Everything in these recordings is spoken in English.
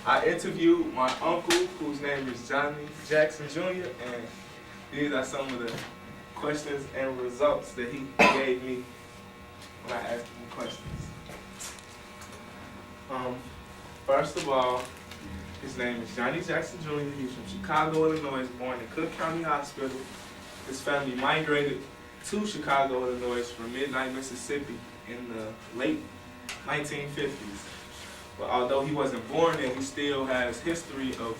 I interviewed my uncle, whose name is Johnny Jackson Jr., and these are some of the questions and results that he gave me when I asked him questions. First of all, his name is Johnny Jackson Jr. He's from Chicago, Illinois, born in Cook County Hospital. His family migrated to Chicago, Illinois from Midnight, Mississippi in the late 1950s. But although he wasn't born there, he still has history of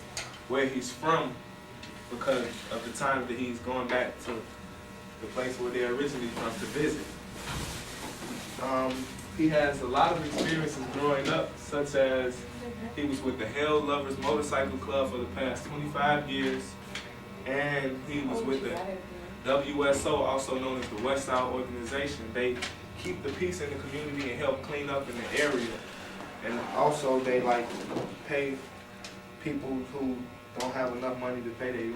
where he's from because of the time that he's going back to the place where they originally from to visit. He has a lot of experiences growing up, such as he was with the Hell Lovers Motorcycle Club for the past 25 years, and he was with the WSO, also known as the West Side Organization. They keep the peace in the community and help clean up in the area. And also they pay people who don't have enough money to pay their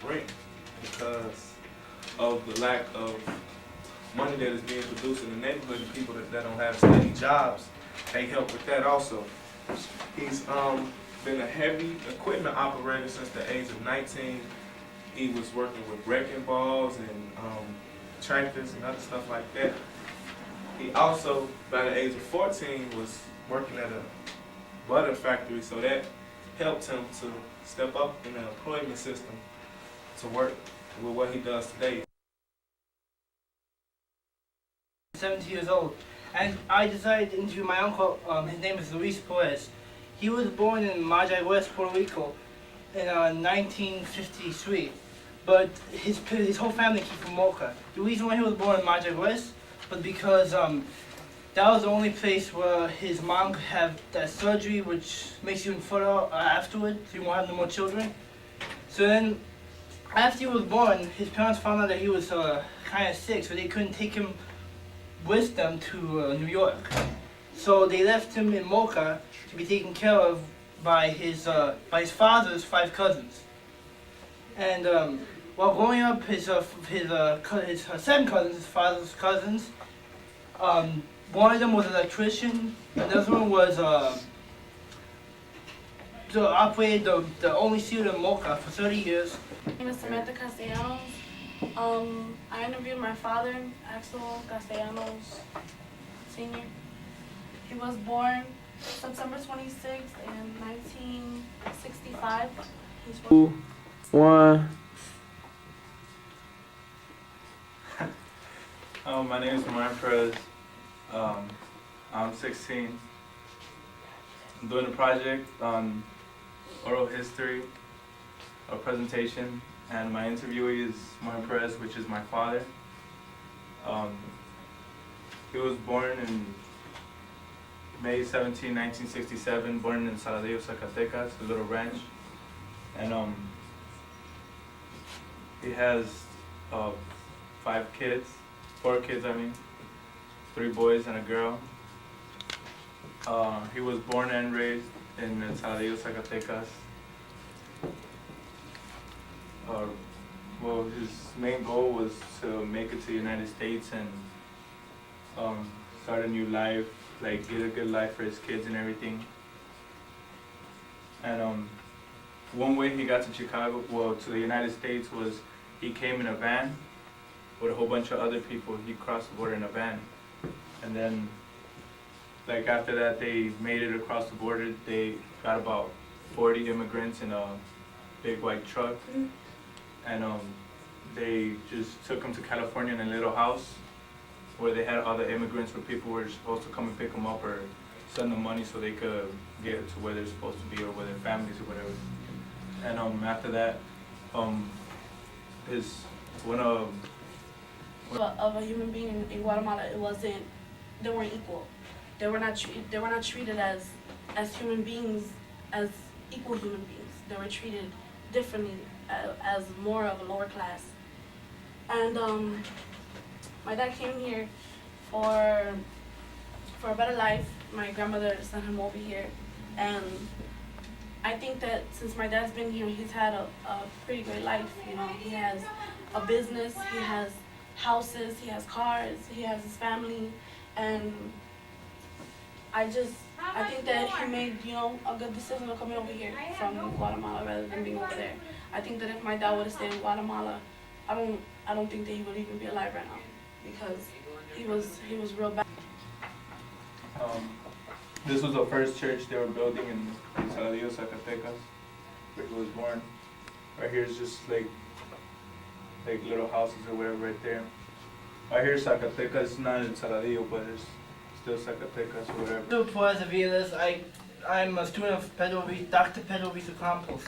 rent because of the lack of money that is being produced in the neighborhood and people that don't have steady jobs. They help with that also. He's been a heavy equipment operator since the age of 19. He was working with wrecking balls and tractors and other stuff like that. He also, by the age of 14, was working at a butter factory, so that helped him to step up in the employment system to work with what he does today. 70 years old, and I decided to interview my uncle. His name is Luis Perez. He was born in Margarita, Puerto Rico in 1953, but his whole family came from Mocha. The reason why he was born in Margarita was because that was the only place where his mom could have that surgery which makes you infertile afterward, so you won't have no more children. So then, after he was born, his parents found out that he was kind of sick, so they couldn't take him with them to New York. So they left him in Mocha to be taken care of by his father's 5 cousins. And while growing up, his 7 cousins, his father's cousins, one of them was an electrician, another one was operated the only studio in Mocha for 30 years. My name is Samantha Castellanos. I interviewed my father, Axel Castellanos Sr. He was born September 26th in 1965. He's 2, 1. My name is Perez. I'm 16. I'm doing a project on oral history, a presentation, and my interviewee is Perez, which is my father. He was born in May 17, 1967, born in Saladillo, Zacatecas, a little ranch. And he has 4 kids, I mean, 3 boys and a girl. He was born and raised in Saladillo, Zacatecas. Well, his main goal was to make it to the United States and start a new life, like get a good life for his kids and everything. And one way he got to Chicago, well, to the United States, was he came in a van with a whole bunch of other people. He crossed the border in a van. And then, like after that, they made it across the border. They got about 40 immigrants in a big white truck. And they just took them to California in a little house where they had all the immigrants where people were supposed to come and pick them up or send them money so they could get to where they're supposed to be or with their families or whatever. And after that, of a human being in Guatemala, they weren't equal. They were not treated as human beings, as equal human beings. They were treated differently, as more of a lower class. And my dad came here for a better life. My grandmother sent him over here, and I think that since my dad's been here, he's had a pretty great life. You know, he has a business, he has houses, he has cars, he has his family, and I think that he made, a good decision of coming over here from Guatemala rather than being over there. I think that if my dad would have stayed in Guatemala, I don't think that he would even be alive right now because he was real bad. This was the first church they were building in Saladillo, Zacatecas, where he was born. Right here is just like little houses or whatever right there. Right here, Zacatecas, not in Saladillo, but it's still Zacatecas or whatever. Pedro Perez, I'm a student of Dr. Pedro Campos,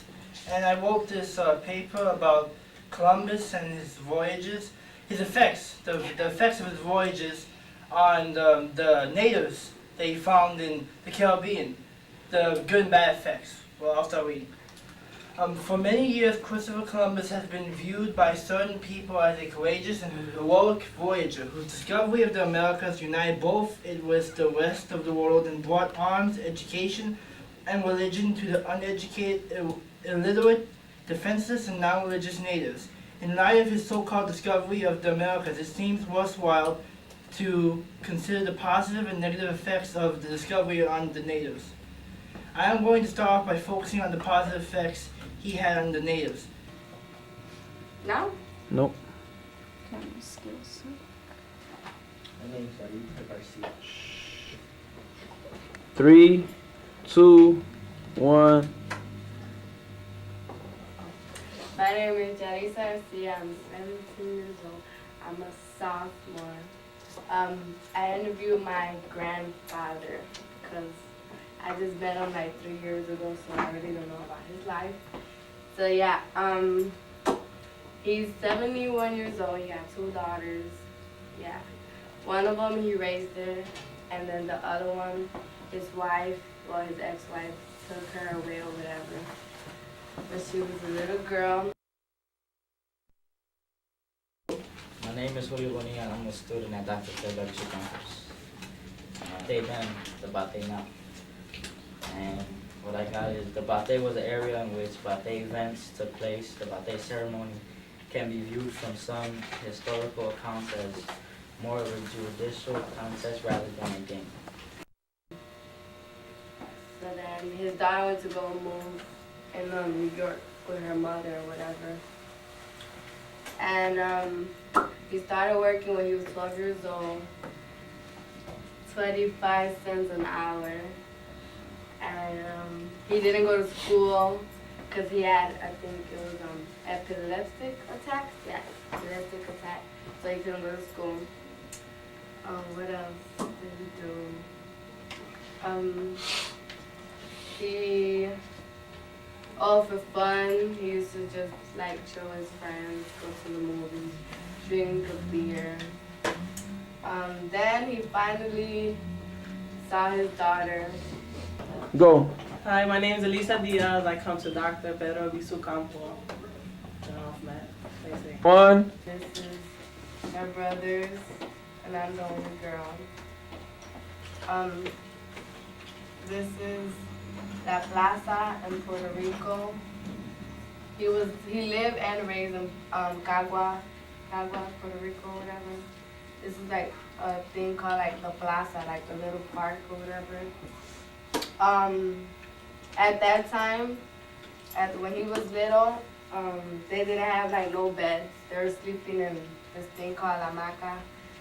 and I wrote this paper about Columbus and his voyages, his effects, the effects of his voyages on the natives that he found in the Caribbean, the good and bad effects. Well, I'll start reading. For many years, Christopher Columbus has been viewed by certain people as a courageous and heroic voyager whose discovery of the Americas united both it with the rest of the world and brought arms, education, and religion to the uneducated, illiterate, defenseless, and non-religious natives. In light of his so-called discovery of the Americas, it seems worthwhile to consider the positive and negative effects of the discovery on the natives. I am going to start off by focusing on the positive effects he had on the natives. Now? Nope. My name's Garcia. 3, 2, 1. My name is Jarisa Garcia. I'm 17 years old. I'm a sophomore. I interviewed my grandfather because I just met him like 3 years ago, so I really don't know about his life. So yeah, he's 71 years old. He got 2 daughters. Yeah, one of them he raised her, and then the other one, his wife, well, his ex-wife took her away or whatever. But she was a little girl. My name is Julio Bonilla and I'm a student at Dr. Pedro Campos. They done the Bate now. And what I got is the Bate was an area in which Bate events took place. The Bate ceremony can be viewed from some historical accounts as more of a judicial contest rather than a game. So then his daughter went to go move in New York with her mother or whatever. And he started working when he was 12 years old, 25 cents an hour. And he didn't go to school because he had, I think it was epileptic attacks. Yeah, epileptic attack. So he couldn't go to school. What else did he do? For fun, he used to just like chill with his friends, go to the movies, drink a beer. Then he finally saw his daughter. Go. Hi, my name is Elisa Diaz. I come to Dr. Pedro Albizu. 1. This is my brothers, and I'm the only girl. This is La Plaza in Puerto Rico. He lived and raised in Cagua, Puerto Rico, whatever. This is like a thing called like the Plaza, like the little park or whatever. At that time, when he was little, they didn't have like no beds. They were sleeping in this thing called la hamaca.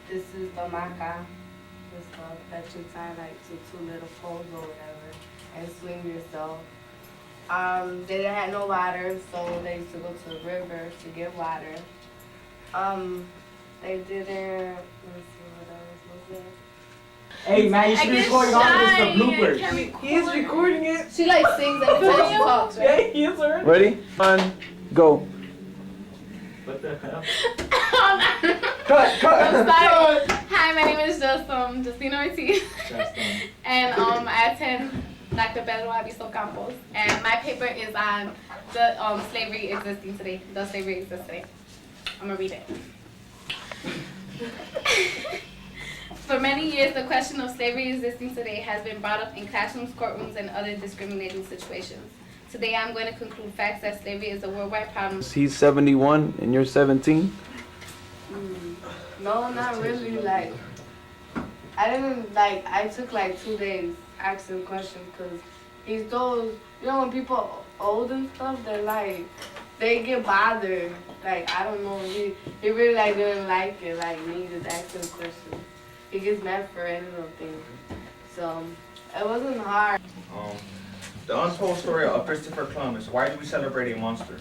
This is the hamaca, this stuff that you tie like to 2 little poles or whatever and swing yourself. They didn't have no water, so they used to go to the river to get water. They didn't, let's see what else was there. Hey man, you should be recording all this for bloopers. He's recording it. She like sings every time she talks, right? Yeah, he is already. Ready? 1, go. What the hell? Cut. I'm sorry. Hi, my name is Justina Ortiz. And I attend Dr. Pedro Albizu Campos. And my paper is on the slavery existing today. Does slavery exist today? I'm gonna read it. For many years, the question of slavery existing today has been brought up in classrooms, courtrooms, and other discriminating situations. Today, I'm going to conclude facts that slavery is a worldwide problem. He's 71 and you're 17? No, not really. Like, I took like 2 days asking questions because he's those, you know, when people old and stuff, they're like, they get bothered. Like, I don't know, he really like didn't like it, like me just asking questions. He gets mad for any little thing. So, it wasn't hard. The untold story of Christopher Columbus. Why do we celebrate a monster?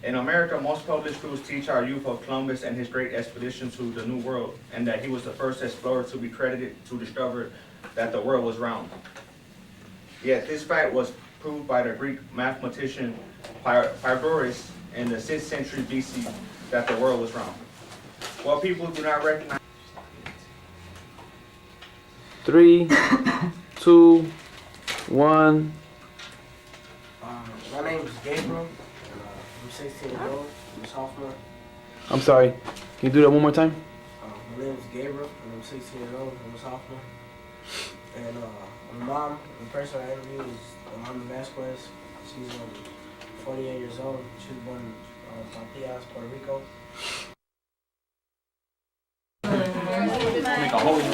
In America, most public schools teach our youth of Columbus and his great expedition to the New World, and that he was the first explorer to be credited to discover that the world was round. Yet this fact was proved by the Greek mathematician Pythagoras in the 6th century BC that the world was round. While people do not recognize 3, 2, 1. My name is Gabriel. I'm 16 years old. I'm a sophomore. I'm sorry. Can you do that one more time? My name is Gabriel, and I'm 16 years old. I'm a sophomore. And my mom, the person I interviewed is Mama Vasquez. She's 48 years old. She was born in Patillas, Puerto Rico. Make a hole in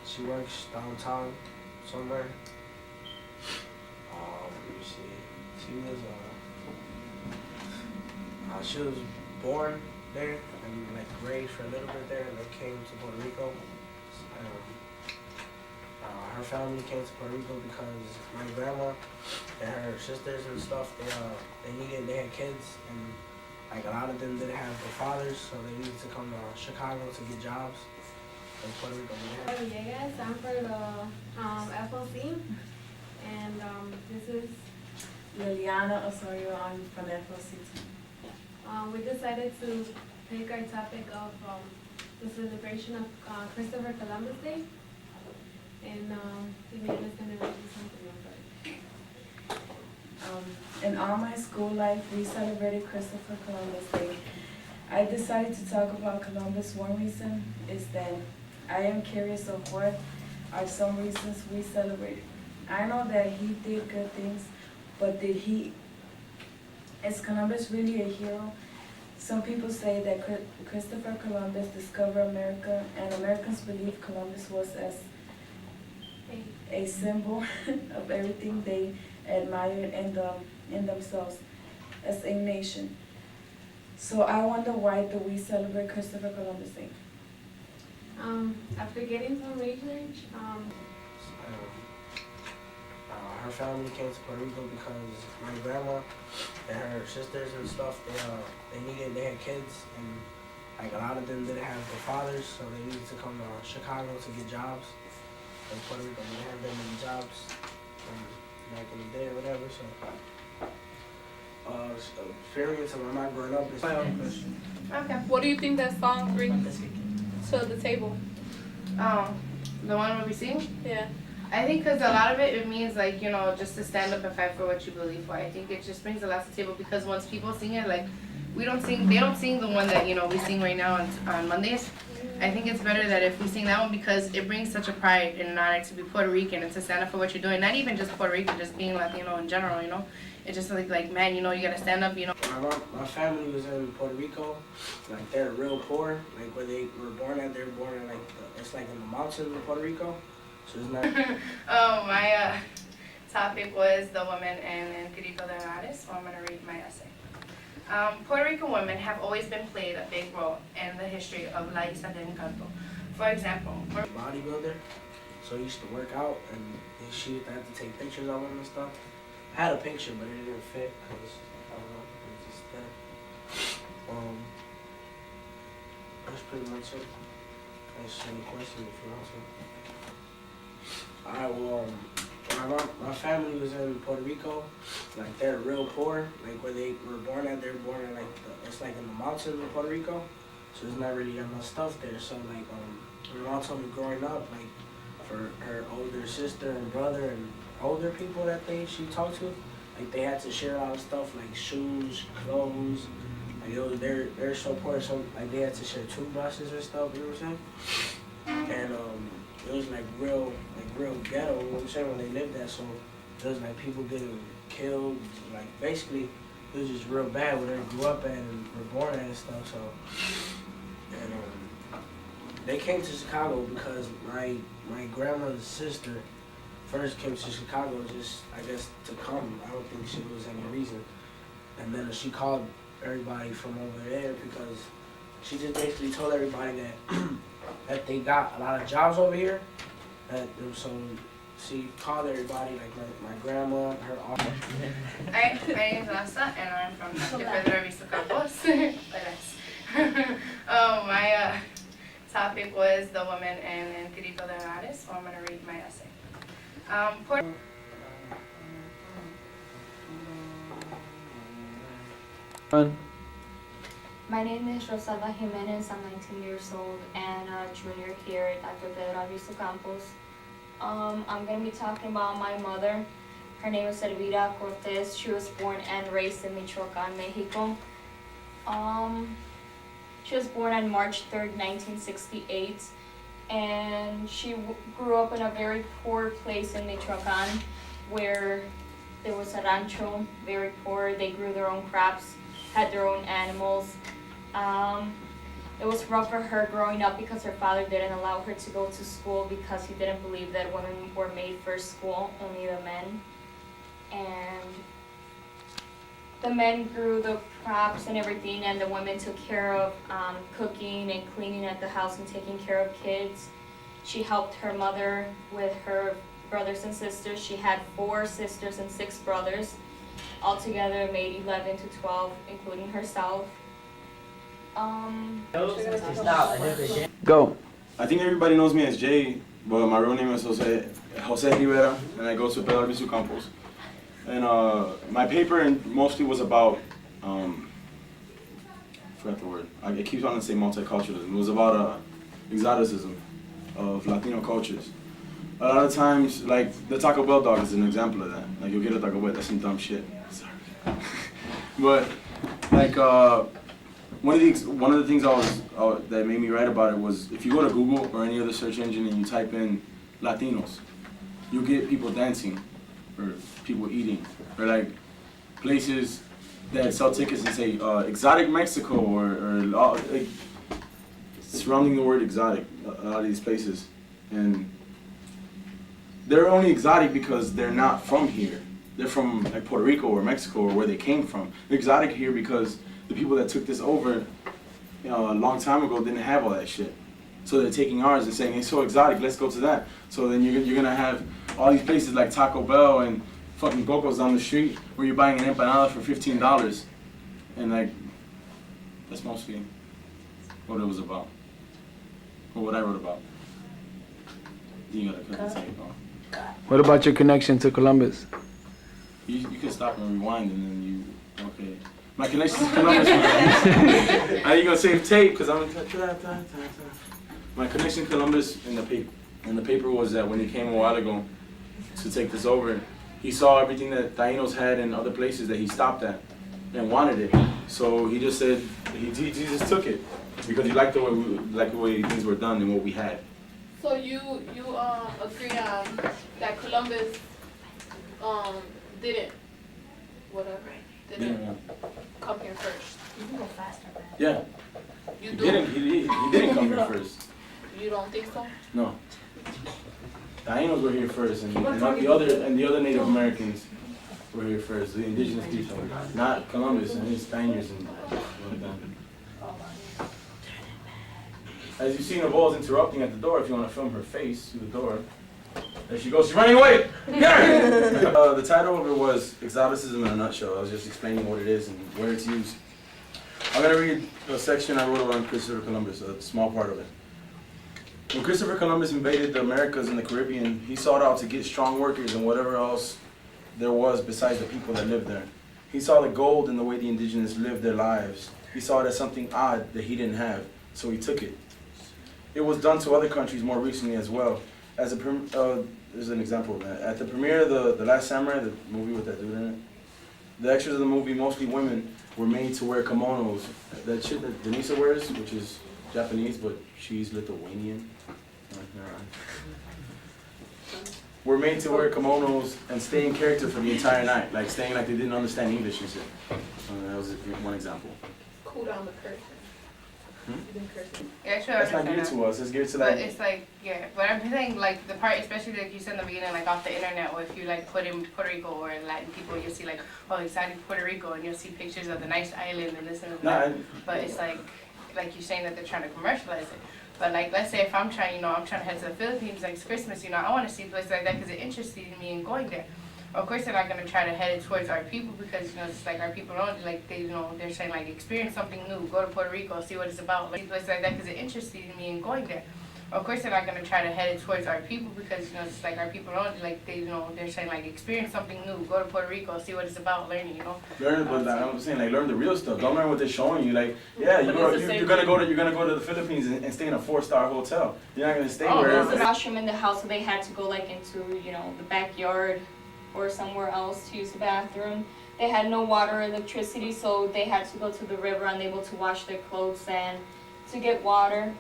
She works downtown somewhere. Let me see. She was born there and like raised for a little bit there, and then came to Puerto Rico. Her family came to Puerto Rico because my grandma and her sisters and stuff, they had kids, and like a lot of them didn't have their fathers, so they needed to come to Chicago to get jobs. In Puerto Rico, Villegas, I'm for the FOC, and this is Liliana Osorio. I'm from FOC. we decided to take our topic of the celebration of Christopher Columbus Day, and Emilia's gonna do something about it. In all my school life, we celebrated Christopher Columbus Day. I decided to talk about Columbus. One reason is that I am curious of what are some reasons we celebrate. I know that he did good things, but is Columbus really a hero? Some people say that Christopher Columbus discovered America, and Americans believe Columbus was as a symbol of everything they admired in themselves as a nation. So I wonder, why do we celebrate Christopher Columbus Day? After getting some research, her family came to Puerto Rico because my grandma and her sisters and stuff, they had kids, and like a lot of them didn't have their fathers, so they needed to come to Chicago to get jobs. In Puerto Rico, they didn't have that many jobs back in the day or whatever. So experience of my growing up is My own question. Okay. What do you think that song brings to the table? the one where we sing. Yeah. I think because a lot of it means like, you know, just to stand up and fight for what you believe for. I think it just brings a lot to the table because once people sing it, like they don't sing the one that, you know, we sing right now on Mondays. I think it's better that if we sing that one because it brings such a pride and an honor to be Puerto Rican and to stand up for what you're doing. Not even just Puerto Rican, just being Latino in general, you know. It's just like man, you know, you gotta stand up, you know. My family was in Puerto Rico, like they're real poor, like where they were born at. They were born in like it's like in the mountains of Puerto Rico, so it's not. My topic was the women in Grito de Mares, so I'm gonna read my essay. Puerto Rican women have always been played a big role in the history of La Isla de Encanto. For example, Bodybuilder, so he used to work out and she used to have to take pictures of him and stuff. I had a picture, but it didn't fit because I don't know, it was just that. That's pretty much it. That's any question if you want to. Alright, well, my family was in Puerto Rico, like they're real poor, like where they were born at. They were born in like it's like in the mountains of Puerto Rico, so there's not really enough stuff there. So like my mom told me growing up, like for her older sister and brother and older people that she talked to, like they had to share a lot of stuff like shoes, clothes. Like they're so poor, so like they had to share toothbrushes and stuff. You know what I'm saying? And it was like real ghetto. You know what I'm saying, when they lived there. So there was like people getting killed. Like basically, it was just real bad where they grew up at and were born at and stuff. So, and they came to Chicago because my grandmother's sister first came to Chicago just, I guess, to come. I don't think she was any reason. And then she called everybody from over there because she just basically told everybody that that they got a lot of jobs over here. So she called everybody, like my grandma, her aunt. Hi, my name is Asa, and I'm from Pedro, Campos. My topic was the woman in Tirito de Henares, so I'm going to read my essay. My name is Rosalba Jimenez. I'm 19 years old and a junior here at Dr. Pedro Albizu Campos. I'm going to be talking about my mother. Her name is Elvira Cortez. She was born and raised in Michoacan, Mexico. She was born on March 3rd, 1968, and she grew up in a very poor place in Michoacan where there was a rancho, very poor. They grew their own crops, had their own animals. It was rough for her growing up because her father didn't allow her to go to school because he didn't believe that women were made for school, only the men. And the men grew the crops and everything, and the women took care of cooking and cleaning at the house and taking care of kids. She helped her mother with her brothers and sisters. She had 4 sisters and 6 brothers. Altogether made 11 to 12, including herself. Go. I think everybody knows me as Jay, but my real name is Jose Rivera, and I go to Pedro Albizu Campos. And my paper mostly was about, I forgot the word. It keeps on to say multiculturalism. It was about exoticism of Latino cultures. A lot of times, like the Taco Bell dog is an example of that. Like you'll get a Taco Bell, that's some dumb shit. Sorry. But like one of the things that made me write about it was if you go to Google or any other search engine and you type in Latinos, you'll get people dancing or people eating or like places that sell tickets and say exotic Mexico or like, surrounding the word exotic, a lot of these places. And they're only exotic because they're not from here. They're from like Puerto Rico or Mexico or where they came from. They're exotic here because the people that took this over a long time ago didn't have all that shit. So they're taking ours and saying, it's so exotic, let's go to that. So then you're gonna have all these places like Taco Bell and fucking Bocos down the street where you're buying an empanada for $15. And like, that's mostly what it was about. Or what I wrote about. You gotta cut the tape off. What about your connection to Columbus? You can stop and rewind and then you, okay. My connection to Columbus was, are you gonna save tape? Cause I'm gonna, my connection to Columbus in the paper was that when he came a while ago to take this over, he saw everything that Taínos had in other places that he stopped at and wanted it. So he just said, he just took it because he liked the way things were done and what we had. So you agree that Columbus didn't come here first? You can go faster, man. Yeah. You He do? didn't come here first. You don't think so? No. Taínos were here first, and the other Native Americans were here first. The indigenous people, not Columbus and his Spaniards and like that. As you see, Novelle's interrupting at the door. If you want to film her face through the door, there she goes. She's running away. Get her! The title of it was "Exoticism in a Nutshell." I was just explaining what it is and where it's used. I'm gonna read a section I wrote about Christopher Columbus, a small part of it. When Christopher Columbus invaded the Americas and the Caribbean, he sought out to get strong workers and whatever else there was besides the people that lived there. He saw the gold in the way the indigenous lived their lives. He saw it as something odd that he didn't have, so he took it. It was done to other countries more recently as well. There's an example of that. At the premiere of The Last Samurai, the movie with that dude in it, the extras of the movie, mostly women, were made to wear kimonos. That shit that Denisa wears, which is Japanese, but she's Lithuanian. were made to wear kimonos and stay in character for the entire night, like staying like they didn't understand English and shit. That was one example. Cool down the curtain. Yeah, sure. That's not geared to us. It's geared to But like. it's like, yeah, but I'm saying like the part, especially like you said in the beginning, like off the internet, or if you like put in Puerto Rico or Latin people, you'll see like, oh, exciting Puerto Rico, and you'll see pictures of the nice island and this and that. But it's like you're saying that they're trying to commercialize it. But like, let's say if I'm trying, I'm trying to head to the Philippines, like it's Christmas, I want to see places like that because it interested me in going there. Of course, they're not going to try to head it towards our people because, it's like our people don't, like, they, they're saying, like, experience something new, go to Puerto Rico, see what it's about, like, places like that because it interested me in going there. Of course, they're not going to try to head it towards our people because, it's like our people don't, like, they, they're saying, like, experience something new, go to Puerto Rico, see what it's about, learning, Learn, but like, I'm saying, like, learn the real stuff. Don't learn what they're showing you. Like, yeah, you're gonna go to the Philippines and stay in a 4-star hotel. You're not gonna stay where. There was a washroom in the house, so they had to go like into the backyard or somewhere else to use the bathroom. They had no water or electricity, so they had to go to the river unable to wash their clothes and to get water.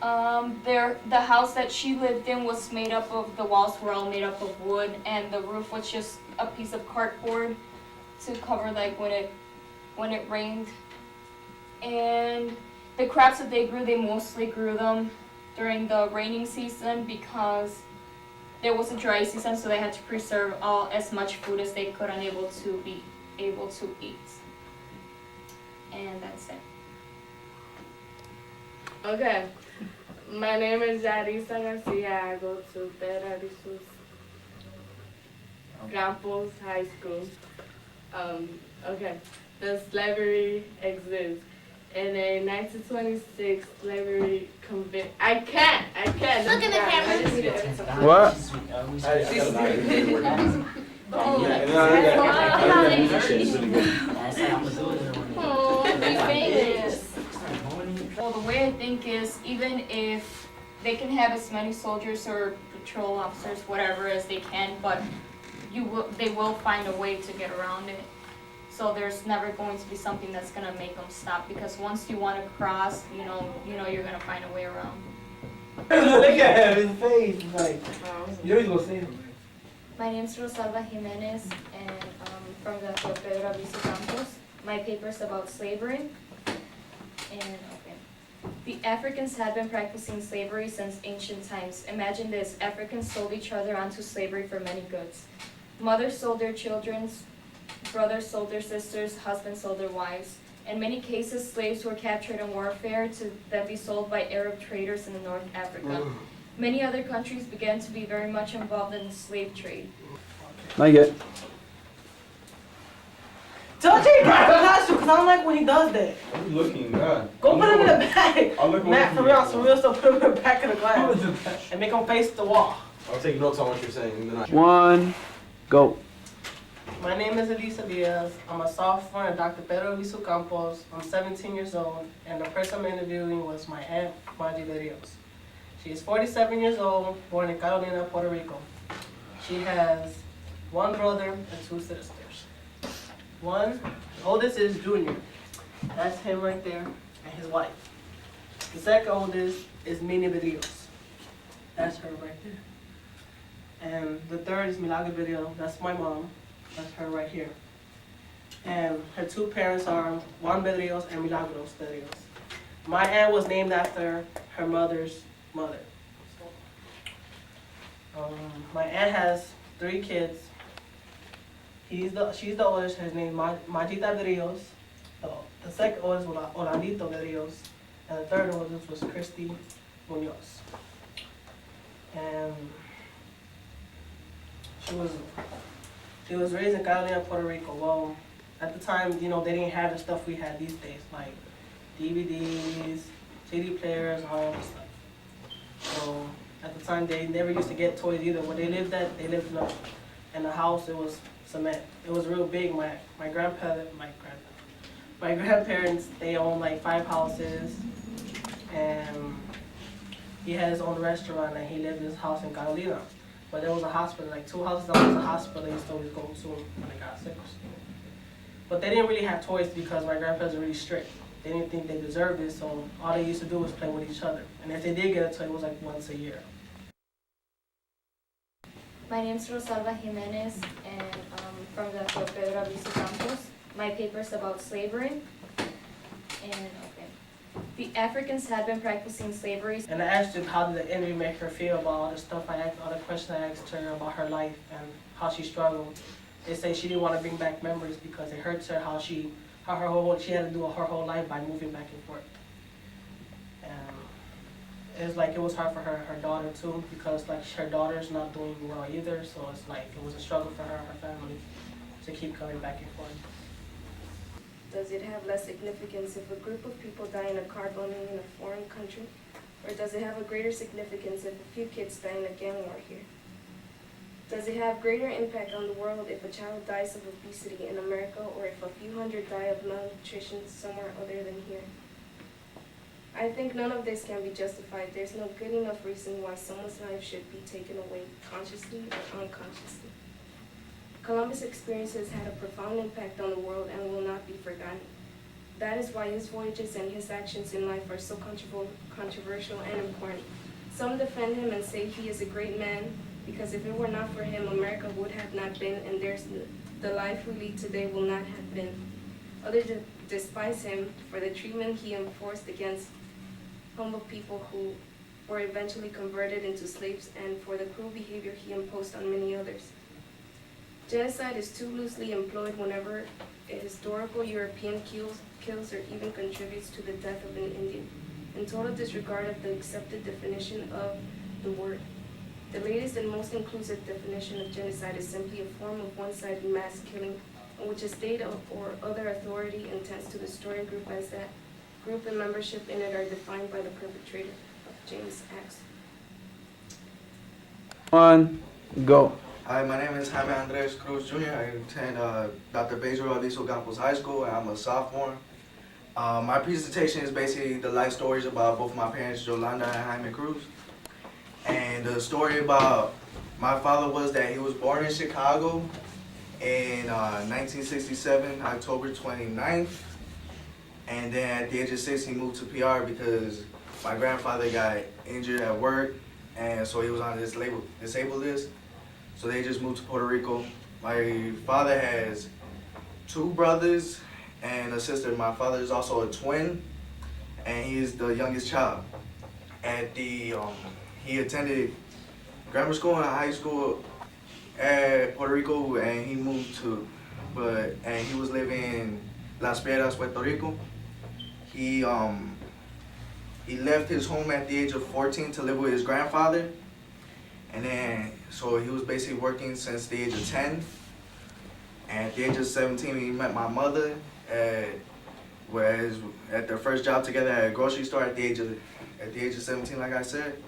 The house that she lived in was made up of, the walls were all made up of wood, and the roof was just a piece of cardboard to cover like when it rained. And the crops that they grew, they mostly grew them during the raining season because there was a dry season, so they had to preserve as much food as they could unable to be able to eat. And that's it. Okay. My name is Yarisa Garcia. I go to Pedro Campos High School. Okay. Does slavery exist? In a 1926 slavery convict. I can't. Look in the camera. What? Well, the way I think is, even if they can have as many soldiers or patrol officers, whatever, as they can, but they will find a way to get around it. So there's never going to be something that's gonna make them stop, because once you want to cross, you're gonna find a way around. Look at him, his face, like, you know he's gonna say it. My name's Rosalba Jimenez, and I'm from the Pedro Campos. My paper's about slavery. The Africans had been practicing slavery since ancient times. Imagine this, Africans sold each other onto slavery for many goods. Mothers sold their children, brothers sold their sisters, husbands sold their wives. In many cases, slaves were captured in warfare to then be sold by Arab traders in North Africa. Many other countries began to be very much involved in the slave trade. Not yet. Tell Jay Matt to pass you, because I don't like when he does that. I'm looking, God. Go put him in the bag. I'll look Matt, for real stuff, put him in the back of the class. And make him face the wall. I'll take notes on what you're saying. 1, go. My name is Elisa Diaz. I'm a sophomore at Dr. Pedro Campos. I'm 17 years old, and the person I'm interviewing was my aunt, Margarita Fernandez. She is 47 years old, born in Carolina, Puerto Rico. She has 1 brother and 2 sisters. The oldest is Junior. That's him right there, and his wife. The second oldest is Mini Vidrios. That's her right there. And the third is Milagro Vidrio. That's my mom. That's her right here. And her 2 parents are Juan Vidrios and Milagros Vidrios. My aunt was named after her mother's mother. My aunt has 3 kids. She's the oldest. His name is Margarita Vidrios. The second oldest was Orlandito Vidrios. And the third oldest was Christy Munoz. And she was raised in Carolina, Puerto Rico. Well, at the time, they didn't have the stuff we had these days, like DVDs, CD players, and all that stuff. So at the time, they never used to get toys either. Where they lived in a house, it was cement. It was real big. My grandparents, they owned like 5 houses, and he had his own restaurant, and he lived in his house in Carolina. But there was a hospital, like 2 houses that was a hospital they used to always go to when they got sick. But they didn't really have toys because my grandparents were really strict. They didn't think they deserved it, so all they used to do was play with each other. And if they did get a toy, it was like once a year. My name is Rosalba Jimenez, and from the Pedro Albizu Campos. My paper is about slavery. And the Africans had been practicing slavery. And I asked her how did the interview make her feel about all the stuff I asked, all the questions I asked her about her life and how she struggled. They say she didn't want to bring back memories because it hurts her how she had to do her whole life by moving back and forth. It's like it was hard for her daughter too, because like her daughter's not doing well either, so it's like it was a struggle for her family to keep coming back and forth. Does it have less significance if a group of people die in a car bombing in a foreign country? Or does it have a greater significance if a few kids die in a gang war here? Does it have greater impact on the world if a child dies of obesity in America, or if a few hundred die of malnutrition somewhere other than here? I think none of this can be justified. There's no good enough reason why someone's life should be taken away consciously or unconsciously. Columbus' experiences had a profound impact on the world and will not be forgotten. That is why his voyages and his actions in life are so controversial and important. Some defend him and say he is a great man, because if it were not for him, America would have not been, and the life we lead today will not have been. Others despise him for the treatment he enforced against humble people who were eventually converted into slaves, and for the cruel behavior he imposed on many others. Genocide is too loosely employed whenever a historical European kills or even contributes to the death of an Indian, in total disregard of the accepted definition of the word. The latest and most inclusive definition of genocide is simply a form of one-sided mass killing in which a state or other authority intends to destroy a group as that group and membership in it are defined by the perpetrator. James X. One, go. Hi, my name is Jaime Andres Cruz Jr. I attend Dr. Pedro Albizu Campos High School, and I'm a sophomore. My presentation is basically the life stories about both my parents, Yolanda and Jaime Cruz. And the story about my father was that he was born in Chicago in 1967, October 29th. And then at the age of 6, he moved to PR because my grandfather got injured at work, and so he was on this disabled list. So they just moved to Puerto Rico. My father has 2 brothers and a sister. My father is also a twin, and he's the youngest child. He attended grammar school and high school at Puerto Rico, and he moved and he was living in Las Piedras, Puerto Rico. He left his home at the age of 14 to live with his grandfather. And then, so he was basically working since the age of 10. And at the age of 17, he met my mother at their first job together at a grocery store at the age of 17, like I said.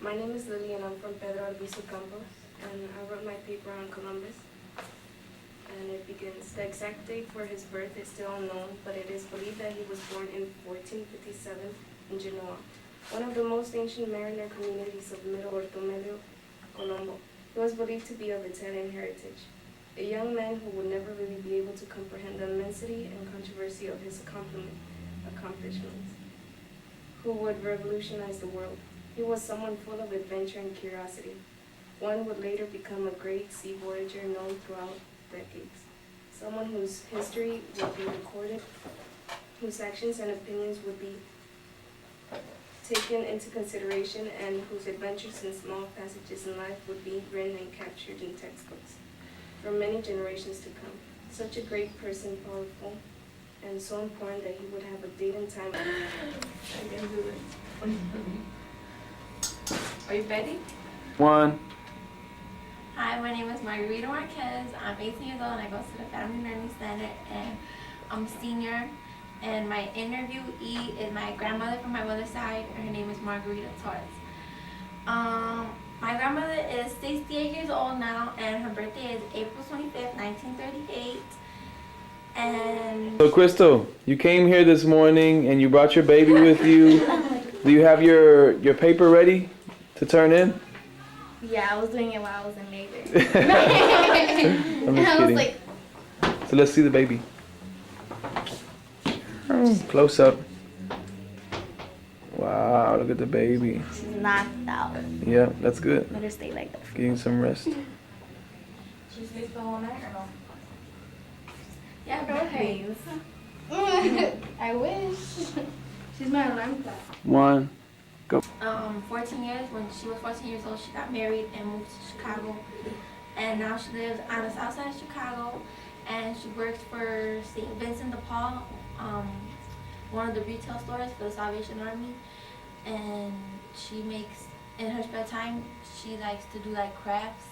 My name is Lily, and I'm from Pedro Albizu Campos, and I wrote my paper on Columbus. And it begins, the exact date for his birth is still unknown, but it is believed that he was born in 1457 in Genoa, one of the most ancient mariner communities of Middle Puerto Medio, Colombo. He was believed to be of Italian heritage, a young man who would never really be able to comprehend the immensity and controversy of his accomplishments, who would revolutionize the world. He was someone full of adventure and curiosity. One would later become a great sea voyager known throughout decades. Someone whose history would be recorded, whose actions and opinions would be taken into consideration, and whose adventures in small passages in life would be written and captured in textbooks for many generations to come. Such a great person, powerful, and so important that he would have a date and time. I can do this. Are you ready? One. Hi, my name is Margarita Marquez. I'm 18 years old and I go to the Family Learning Center, and I'm a senior. And my interviewee is my grandmother from my mother's side. Her name is Margarita Torres. My grandmother is 68 years old now, and her birthday is April 25th, 1938. And So Crystal, you came here this morning and you brought your baby with you. Do you have your paper ready to turn in? yeah, I was doing it while I was in labor. I'm just kidding. Like, So let's see the baby. Close up. Wow, look at the baby. She's knocked out. Yeah, that's good. Let her stay like that. Getting some rest. She sleeps all night or no? Yeah, no pains. I wish. She's my alarm clock. 1, go. 14 years. When she was 14 years old, she got married and moved to Chicago. And now she lives on the south side of Chicago. And she works for St. Vincent de Paul, one of the retail stores for the Salvation Army. And she makes, in her spare time, she likes to do like crafts.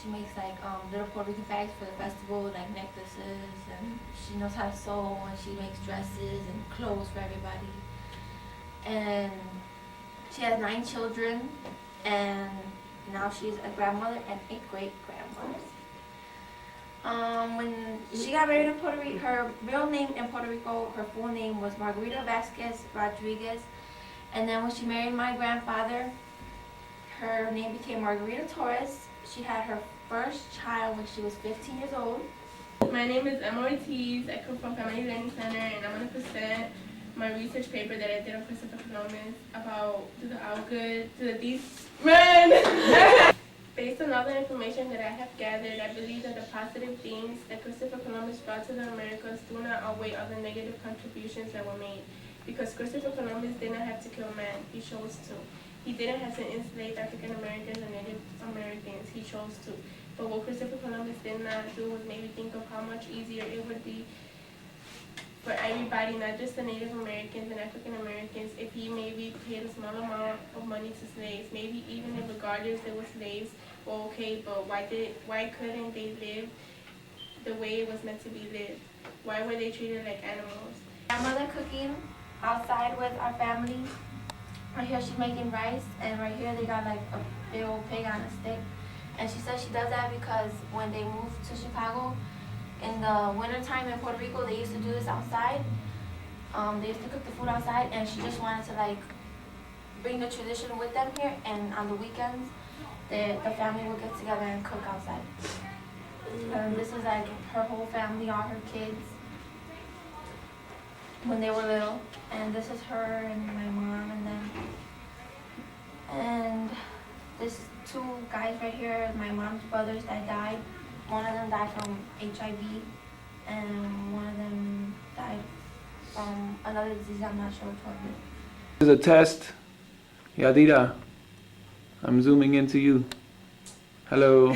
She makes like little Puerto Rican bags for the festival, like necklaces, and she knows how to sew, and she makes dresses and clothes for everybody. And she has 9 children, and now she's a grandmother and a great-grandmother. When she got married in Puerto Rico, her real name in Puerto Rico, her full name was Margarita Rodriguez. And then when she married my grandfather, her name became Margarita Torres. She had her first child when she was 15 years old. My name is Emma Ortiz. I come from Family Learning Center, and I'm going to present my research paper that I did on Christopher Columbus about Based on all the information that I have gathered, I believe that the positive things that Christopher Columbus brought to the Americas do not outweigh all the negative contributions that were made. Because Christopher Columbus did not have to kill man, he chose to. He didn't have to enslave African Americans or Native Americans, he chose to. But what Christopher Columbus did not do was maybe think of how much easier it would be for everybody, not just the Native Americans and African Americans, if he maybe paid a small amount of money to slaves. Maybe even if regardless they were slaves, well, okay, but why couldn't they live the way it was meant to be lived? Why were they treated like animals? Grandmother cooking outside with our family. Right here she's making rice, and right here they got like a big old pig on a stick. And she says she does that because when they moved to Chicago, in the wintertime in Puerto Rico, they used to do this outside. They used to cook the food outside, and she just wanted to like bring the tradition with them here. And on the weekends, the family would get together and cook outside. This is like her whole family, all her kids, when they were little. And this is her and my mom and them. And this 2 guys right here, my mom's brothers that died. One of them died from HIV, and one of them died from another disease I'm not sure what. This is a test. Yadira, I'm zooming into you. Hello.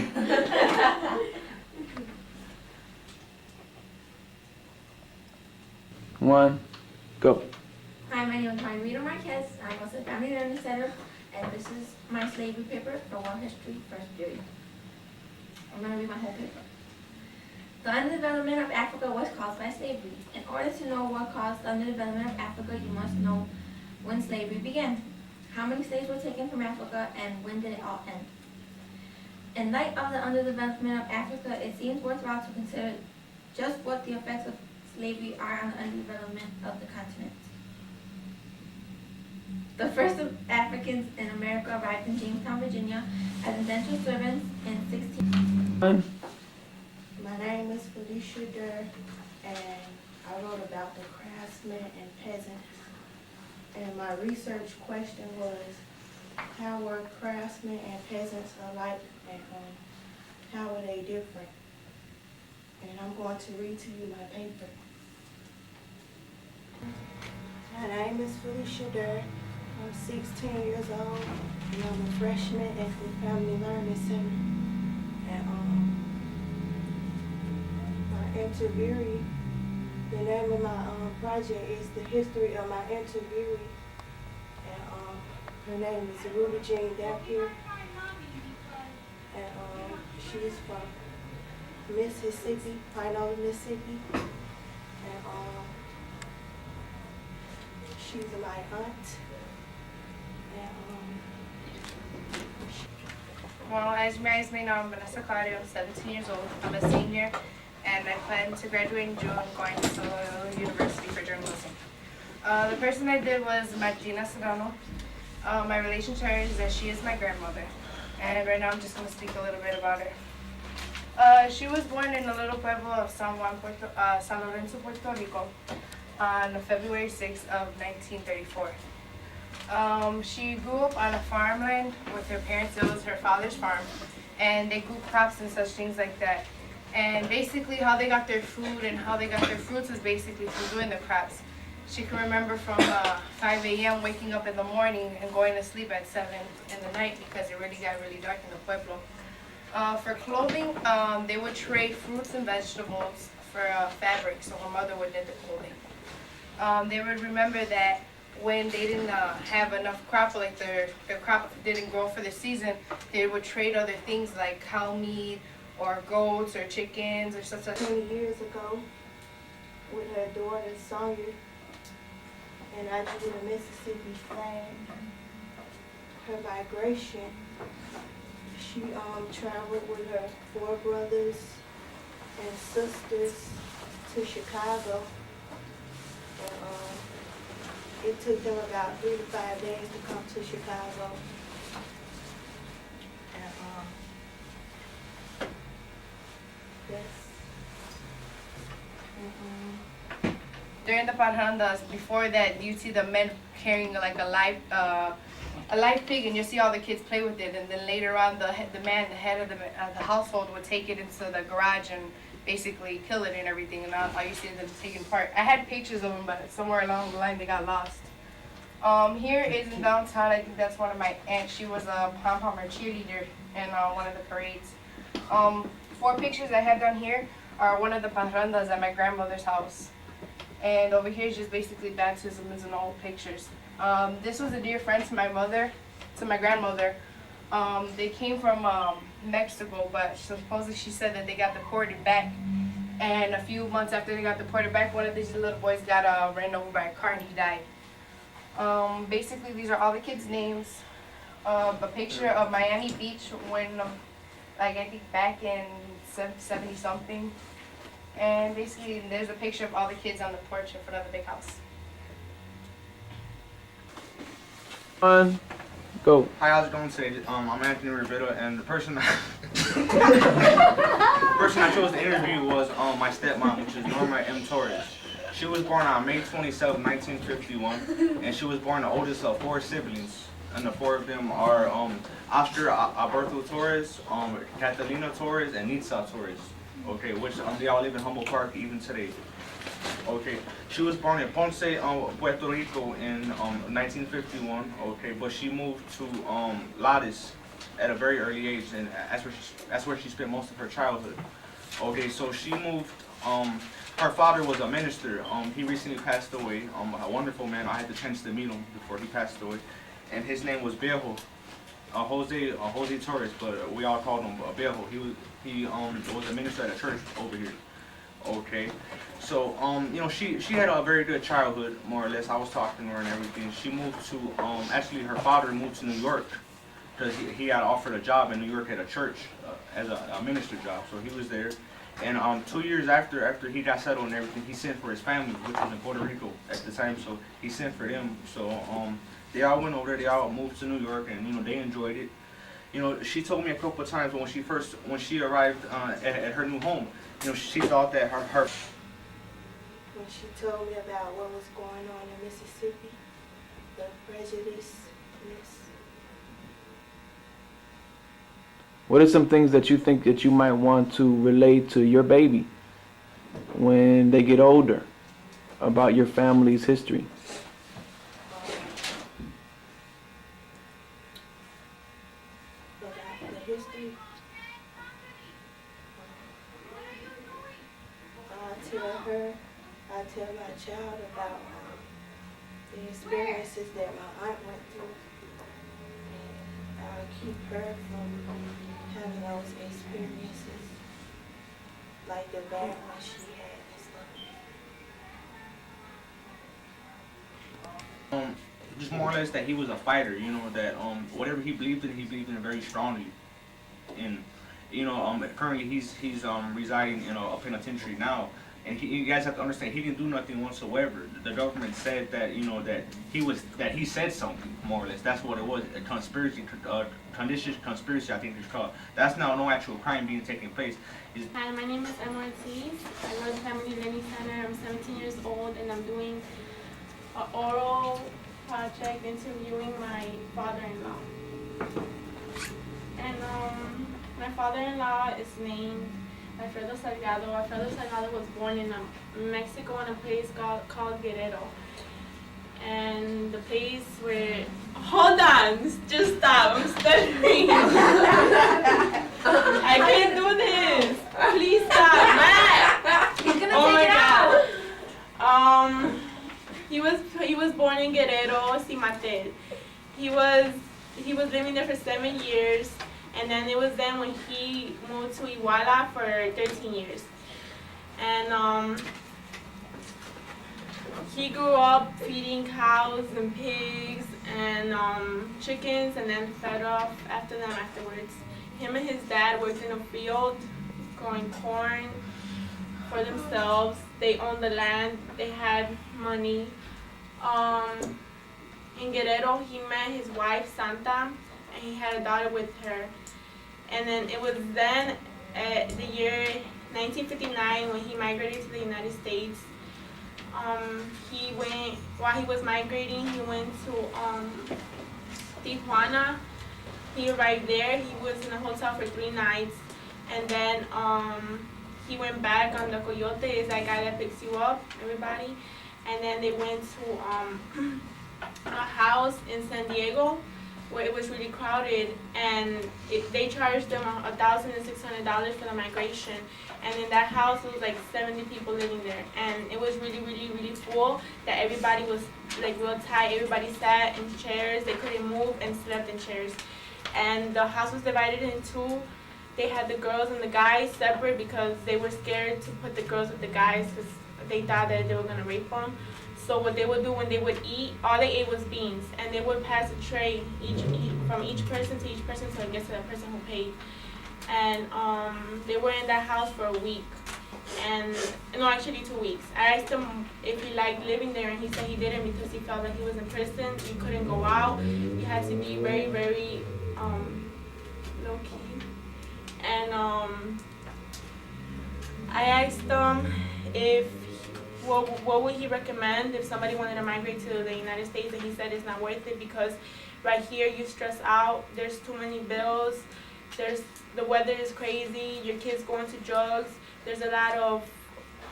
One, go. Hi, my name is Margarita Marquez. I go to the Family Learning Center, and this is my slavery paper for World History First Period. I'm going to read my whole paper. The underdevelopment of Africa was caused by slavery. In order to know what caused the underdevelopment of Africa, you must know when slavery began. How many slaves were taken from Africa, and when did it all end? In light of the underdevelopment of Africa, it seems worthwhile to consider just what the effects of slavery are on the underdevelopment of the continent. The first of Africans in America arrived in Jamestown, Virginia as indentured servants in 16... My name is Felicia Durr, and I wrote about the craftsmen and peasants. And my research question was, how were craftsmen and peasants alike, and how were they different? And I'm going to read to you my paper. My name is Felicia Durr. I'm 16 years old, and I'm a freshman at the Family Learning Center. And my interviewee, the name of my project is The History of My Interviewee. And her name is Ruby Jean Dampier. And she's from Mississippi, Pine, Mississippi. And she's my aunt. Well, as you guys may know, I'm Vanessa Claudio. I'm 17 years old. I'm a senior, and I plan to graduate in June, going to Solo University for journalism. The person I did was Martina Serrano. My relation to her is that she is my grandmother, and right now I'm just going to speak a little bit about her. She was born in the little pueblo of San Lorenzo, Puerto Rico. on February 6th of 1934. She grew up on a farmland with her parents. It was her father's farm, and they grew crops and such things like that. And basically how they got their food and how they got their fruits is basically through doing the crops. She can remember from 5 a.m. waking up in the morning and going to sleep at 7 in the night because it really got really dark in the pueblo. For clothing, they would trade fruits and vegetables for fabric, so her mother would knit the clothing. They would remember that when they didn't have enough crop, like their crop didn't grow for the season, they would trade other things like cow meat or goats or chickens or such. 20 years ago, with her daughter Sonia, and I drew the Mississippi flag. Her migration, she traveled with her 4 brothers and sisters to Chicago. And, it took them about 3 to 5 days to come to Chicago. And During the parrandas, before that, you'd see the men carrying like a live pig, and you see all the kids play with it. And then later on, the head of the household, would take it into the garage and basically kill it and everything. And all you see them taking part. I had pictures of them, but somewhere along the line they got lost. Here is in downtown. I think that's one of my aunts. She was a pom-pom or cheerleader in one of the parades. 4 pictures I have down here are one of the parrandas at my grandmother's house. And over here is just basically baptisms and old pictures. This was a dear friend to my grandmother. They came from Mexico, but supposedly she said that they got deported back. And a few months after they got deported back, one of these little boys got ran over by a car and he died. Basically, these are all the kids' names. A picture of Miami Beach when, like I think back in 70 something. And basically, there's a picture of all the kids on the porch in front of the big house. Go. Hi, how's it going today? I'm Anthony Rivera, and the person I chose to interview was my stepmom, which is Norma M. Torres. She was born on May 27, 1951, and she was born the oldest of 4 siblings. And the 4 of them are Oscar Alberto Torres, Catalina Torres, and Nitza Torres. Okay, which they all live in Humboldt Park even today. Okay, she was born in Ponce, Puerto Rico in 1951. Okay, but she moved to Lares at a very early age, and that's where she spent most of her childhood. Okay, so she moved. Her father was a minister. He recently passed away. A wonderful man. I had the chance to meet him before he passed away, and his name was Viejo. Jose Torres, but we all called him Viejo. He was a minister at a church over here. Okay, so you know, she had a very good childhood, more or less. I was talking to her and everything. She moved to actually her father moved to New York because he had offered a job in New York at a church as a minister job. So he was there, and 2 years after he got settled and everything, he sent for his family, which was in Puerto Rico at the time. So he sent for them. So they all went over there. They all moved to New York, and you know, they enjoyed it. You know, she told me a couple of times when she arrived at her new home, you know, she thought that her when she told me about what was going on in Mississippi, the prejudice. What are some things that you think that you might want to relate to your baby when they get older about your family's history? I tell my child about the experiences that my aunt went through, and I'll keep her from having those experiences, like the bad ones she had and stuff. Just more or less that he was a fighter, you know, that whatever he believed in it very strongly. And you know, currently he's residing in a penitentiary now. And you guys have to understand, he didn't do nothing whatsoever. The government said that, you know, that he said something, more or less. That's what it was, a conspiracy, condition conspiracy, I think it's called. That's now no actual crime being taking place. Hi, my name is Emma Ortiz. I go to Family Learning Center. I'm 17 years old, and I'm doing an oral project interviewing my father-in-law. And my father-in-law is named Alfredo Salgado. Alfredo Salgado was born in Mexico in a place called Guerrero. And the place where, hold on, just stop, I'm stuttering. I can't do this. Please stop, Matt. He's gonna Oh take my it God. out. He was born in Guerrero, Cimatel. He was living there for 7 years, and then it was then when he moved to Iguala for 13 years. And he grew up feeding cows and pigs and chickens, and then fed off after them afterwards. Him and his dad worked in a field growing corn for themselves. They owned the land, they had money. In Guerrero, he met his wife, Santa, and he had a daughter with her. And then it was then, the year 1959, when he migrated to the United States. While he was migrating, he went to Tijuana. He arrived there. He was in a hotel for 3 nights. And then he went back on the Coyote, is that guy that picks you up, everybody. And then they went to a house in San Diego where it was really crowded, and they charged them $1,600 for the migration. And in that house, it was like 70 people living there, and it was really, really, really full. That everybody was like real tight. Everybody sat in chairs. They couldn't move and slept in chairs. And the house was divided in 2. They had the girls and the guys separate because they were scared to put the girls with the guys because they thought that they were gonna rape them. So what they would do when they would eat, all they ate was beans, and they would pass a tray from each person to each person so it gets to the person who paid. And they were in that house for a week, and no, actually 2 weeks. I asked him if he liked living there, and he said he didn't because he felt like he was in prison. You couldn't go out. You had to be very, very low key. And I asked him what would he recommend if somebody wanted to migrate to the United States, and he said it's not worth it because right here you stress out, there's too many bills, the weather is crazy, your kids go into drugs, there's a lot of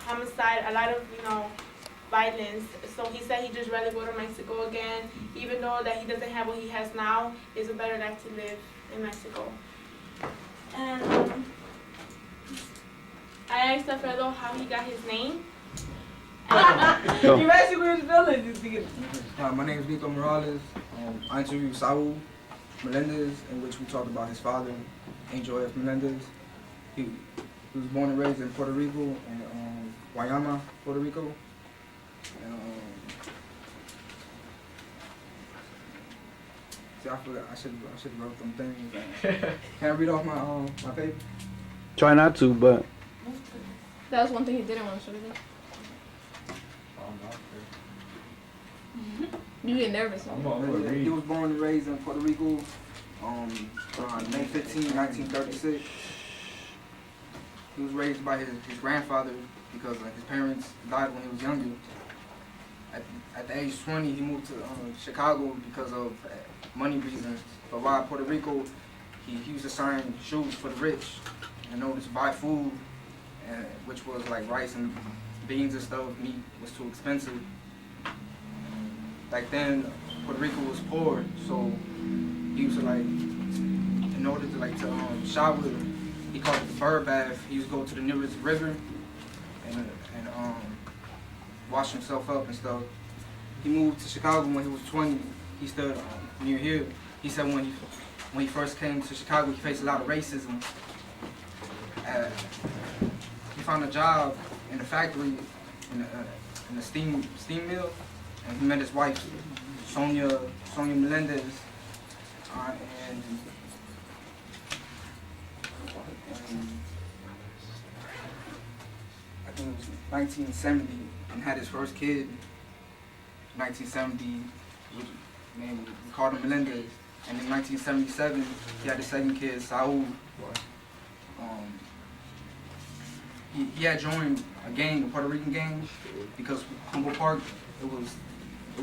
homicide, a lot of, violence. So he said he'd just rather go to Mexico again, even though that he doesn't have what he has now, it's a better life to live in Mexico. And I asked Alfredo how he got his name. You basically was feeling. My name is Vito Morales. I interviewed Saul Melendez, in which we talked about his father, Angel F. Melendez. He was born and raised in Puerto Rico, in Guayama, Puerto Rico. And, see, I forgot. I should have wrote them things. Can I read off my paper? Try not to, but That was one thing he didn't want to show me. You get nervous. He was born and raised in Puerto Rico on May 15, 1936. He was raised by his grandfather because his parents died when he was younger. At the age of 20, he moved to Chicago because of money reasons. But while in Puerto Rico, he was assigned shoes for the rich in order to buy food, which was like rice and beans and stuff. Meat was too expensive. Back then, Puerto Rico was poor, so he used to in order to shower, he called it the bird bath. He used to go to the nearest river and wash himself up and stuff. He moved to Chicago when he was 20. He stood near here. He said when he first came to Chicago, he faced a lot of racism. He found a job in a factory in a steam mill. And he met his wife, Sonia Melendez, and I think it was 1970 and had his first kid. 1970, named Ricardo Melendez. And in 1977, he had his second kid, Saul. He had joined a gang, a Puerto Rican gang, because Humboldt Park, it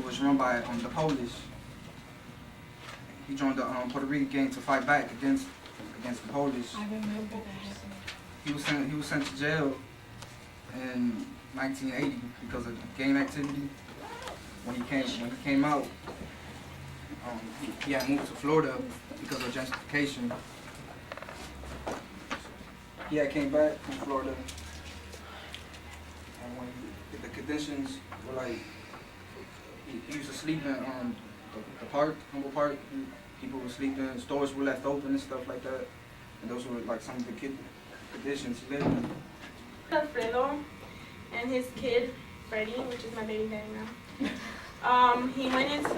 was run by the Polish. He joined the Puerto Rican gang to fight back against the Polish. I remember that. He was sent to jail in 1980 because of gang activity. When he came out, he had moved to Florida because of gentrification. He had came back from Florida, and when the conditions were like, he used to sleep in the park, Humboldt Park. People were sleeping, stores were left open and stuff like that. And those were like some of the conditions he lived in. Alfredo and his kid, Freddie, which is my baby daddy now. He went into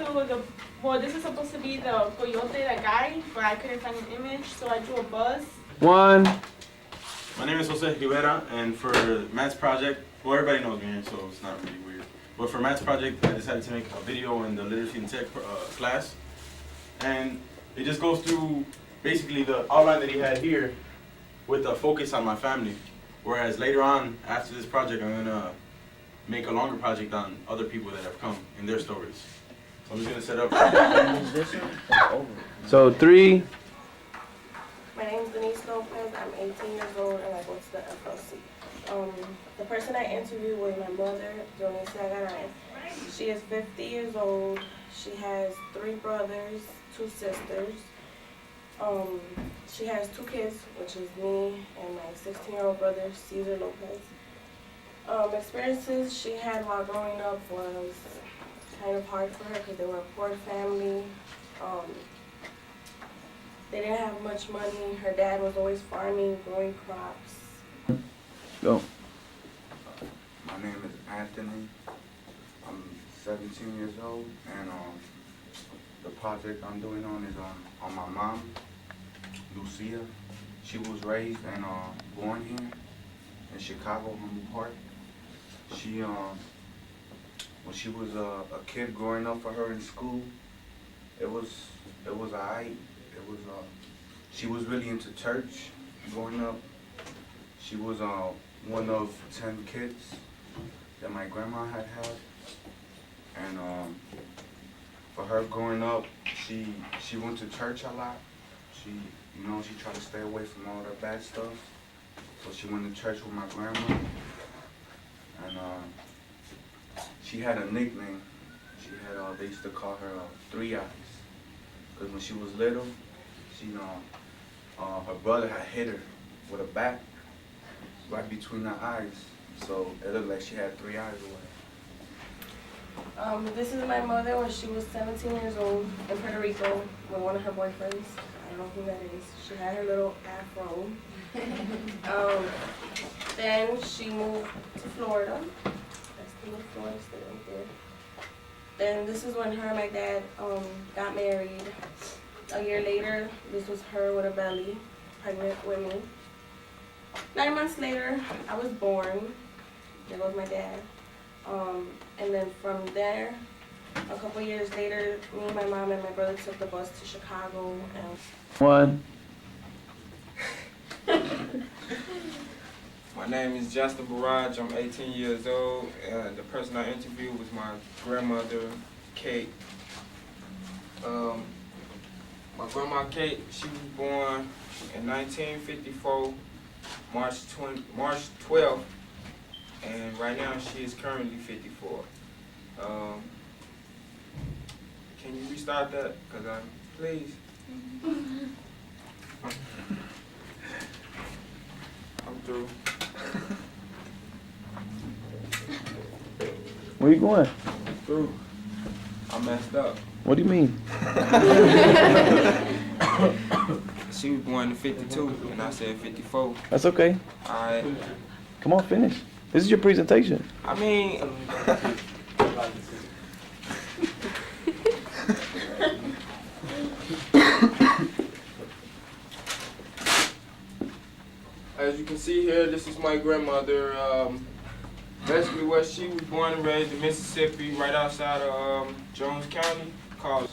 this is supposed to be the coyote, that guy, but I couldn't find an image, so I drew a bus. One. My name is Jose Rivera, and for Matt's project, well, everybody knows me, so it's not really weird. But for Matt's project, I decided to make a video in the literacy and tech class. And it just goes through basically the outline that he had here with a focus on my family. Whereas later on, after this project, I'm gonna make a longer project on other people that have come and their stories. So I'm just gonna set up. So 3. My name is Denise Lopez. I'm 18 years old and I go to the FLC. The person I interviewed was my mother, Jonisa Garay. She is 50 years old. She has 3 brothers, 2 sisters. She has 2 kids, which is me and my 16-year-old brother, Cesar Lopez. Experiences she had while growing up was kind of hard for her because they were a poor family. They didn't have much money. Her dad was always farming, growing crops. Go. My name is Anthony. I'm 17 years old, and the project I'm doing is on my mom, Lucia. She was raised and born here in Chicago, Humboldt Park. She when she was a kid growing up for her in school, it was alright. She was really into church growing up. She was one of 10 kids that my grandma had. And for her growing up, she went to church a lot. She tried to stay away from all the bad stuff. So she went to church with my grandma. And she had a nickname. They used to call her 3 Eyes. Because when she was little, her brother had hit her with a bat right between her eyes. So it looked like she had 3 eyes away. This is my mother when she was 17 years old in Puerto Rico with one of her boyfriends. I don't know who that is. She had her little afro. Then she moved to Florida. That's the little Florida state right there. Then this is when her and my dad got married. A year later, this was her with a belly, pregnant with me. 9 months later, I was born. There goes my dad. And then from there, a couple years later, me, my mom, and my brother took the bus to Chicago. And 1. My name is Justin Barrage. I'm 18 years old. The person I interviewed was my grandmother, Kate. My grandma Kate, she was born in 1954, March 12th, and right now she is currently 54. Can you restart that? Please. I'm through. Where you going? I'm through. I messed up. What do you mean? She was born in 52, and I said 54. That's okay. Alright. Come on, finish. This is your presentation. I mean... As you can see here, this is my grandmother. Basically, what she was born and raised in Mississippi, right outside of Jones County, called.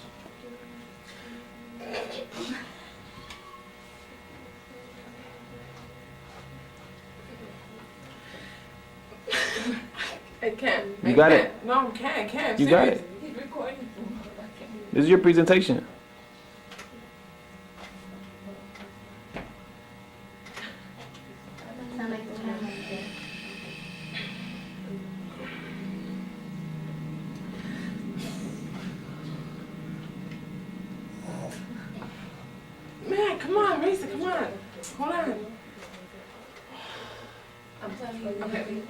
I can't. You got it. No, I can't. You got it. He's recording. This is your presentation. Man, come on, Risa, come on. Hold on. I'm telling you. Okay.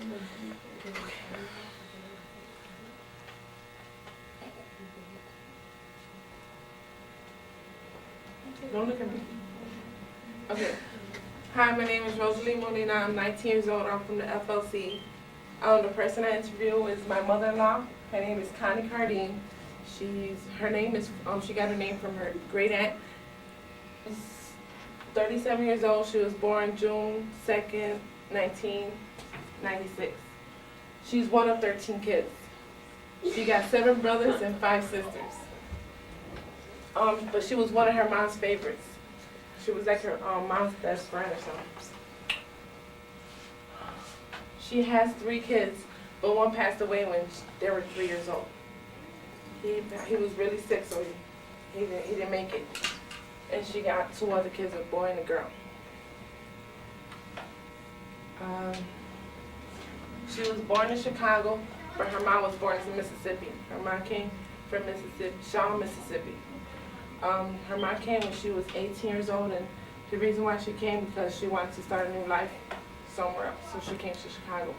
Don't look at me. Okay. Hi, my name is Rosalie Molina. I'm 19 years old. I'm from the FLC. The person I interview is my mother-in-law. Her name is Connie Hardeen. She got her name from her great aunt. She's 37 years old. She was born June 2nd, 1996. She's one of 13 kids. She got 7 brothers and 5 sisters. But she was one of her mom's favorites. She was like her mom's best friend or something. She has 3 kids, but one passed away when they were 3 years old. He was really sick, so he didn't make it. And she got 2 other kids, a boy and a girl. She was born in Chicago, but her mom was born in Mississippi. Her mom came from Mississippi, Shaw, Mississippi. Her mom came when she was 18 years old, and the reason why she came because she wanted to start a new life somewhere else, so she came to Chicago.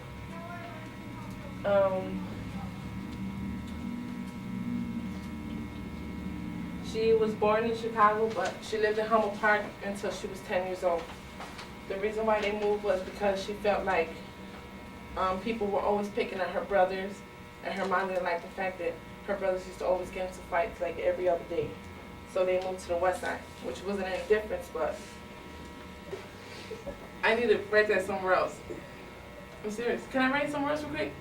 She was born in Chicago, but she lived in Humboldt Park until she was 10 years old. The reason why they moved was because she felt like people were always picking at her brothers, and her mom didn't like the fact that her brothers used to always get into fights like every other day. So they moved to the west side, which wasn't any difference, but I need to write that somewhere else. I'm serious. Can I write it somewhere else real quick?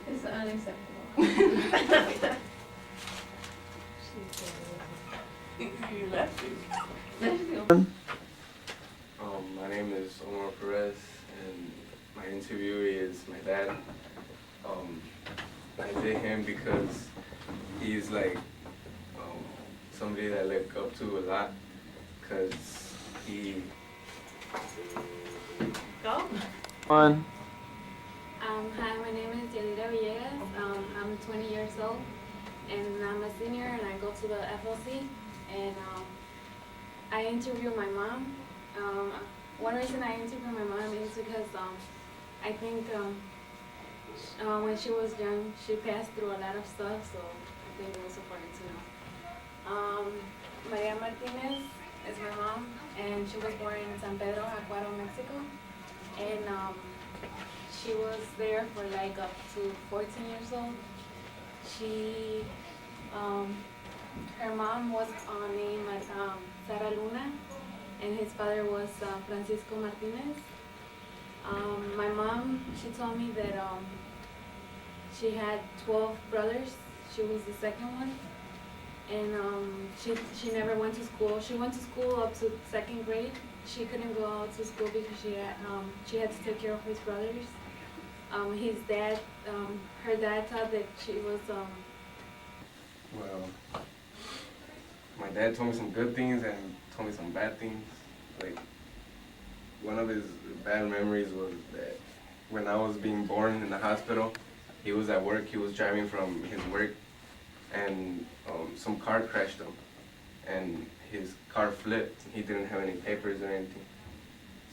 It's unacceptable. You left it. My name is Perez, and my interviewee is my dad. I did him because he's like somebody that I look up to a lot, because he... Go. On. Hi, my name is Yadira Villegas. I'm 20 years old, and I'm a senior, and I go to the FLC, and I interview my mom. One reason I interview my mom is because I think when she was young, she passed through a lot of stuff, so I think it was important to know. Maria Martinez is my mom, and she was born in San Pedro, Acuaro, Mexico, and she was there for like up to 14 years old. She, her mom was named Sara Luna, and his father was Francisco Martinez. My mom, she told me that she had 12 brothers. She was the second one, and she never went to school. She went to school up to 2nd grade. She couldn't go out to school because she had to take care of his brothers. His dad, her dad thought that she was Well, my dad told me some good things and told me some bad things. Like, one of his bad memories was that when I was being born in the hospital, he was at work, he was driving from his work, and some car crashed him, and his car flipped. He didn't have any papers or anything.